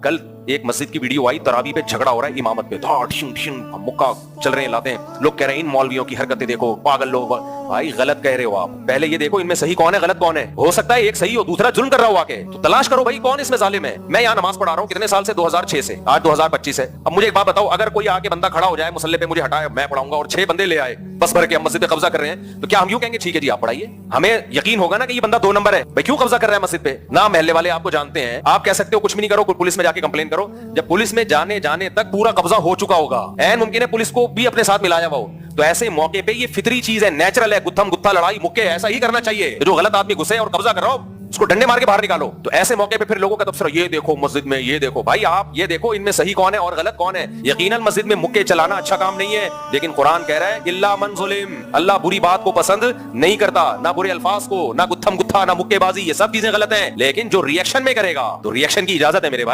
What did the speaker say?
कल एक मस्जिद की वीडियो आई, तरावी पे झगड़ा हो रहा है इमामत पे, धाड़ ढिंग ढिंग मुक्का चल रहे हैं, लाते हैं लोग, कह रहे हैं इन मौलवियों की हरकतें देखो, पागल लोग। भाई गलत कह रहे हो आप, पहले ये देखो इनमें सही कौन है गलत कौन है। हो सकता है एक सही हो दूसरा जुल्म कर रहा हो आके, तो तलाश करो भाई कौन इसमें जालिम है। मैं यहाँ नमाज पढ़ा रहा हूँ कितने साल से, 2006 से, आज 2025 है। अब मुझे एक बात बताओ, अगर कोई आके बंदा खड़ा हो जाए मुसल्ले पे, मुझे हटाए, मैं पढ़ाऊंगा, और 6 बंदे ले आए बस भर के, हम मस्जिद पे कब्जा कर रहे हैं, तो क्या हम यूं कहेंगे ठीक है जी आप पढ़ाइए? हमें यकीन होगा ना कि ये बंदा 2 नंबर है, भाई क्यों कब्जा कर रहा है मस्जिद पे? ना महल्ले वाले आपको जानते हैं, आप कह सकते हो कुछ भी नहीं करो, पुलिस में जाके कंप्लेन करो, जब पुलिस में जाने तक पूरा कब्जा हो चुका होगा, ऐन मुमकिन है पुलिस को भी अपने साथ मिलाया हुआ हो। तो ऐसे मौके पे ये फितरी चीज है, नेचुरल है, गुत्थम गुत्था लड़ाई मुक्के ऐसा ही करना चाहिए। जो गलत आदमी घुसे और कब्जा कर रहा हो उसको डंडे मार के बाहर निकालो। तो ऐसे मौके पे फिर लोगों का तबसरा, ये देखो मस्जिद में, ये देखो भाई, आप ये देखो इनमें सही कौन है और गलत कौन है। यकीनन मस्जिद में मुक्के चलाना अच्छा काम नहीं है, लेकिन कुरान कह रहा है इल्ला मन जुलिम, अल्लाह बुरी बात को पसंद नहीं करता, ना बुरे अल्फाज को, ना गुत्थम गुत्था, ना मुक्केबाजी, ये सब चीजें गलत हैं। लेकिन जो रिएक्शन में करेगा तो रिएक्शन की इजाजत है मेरे भाई।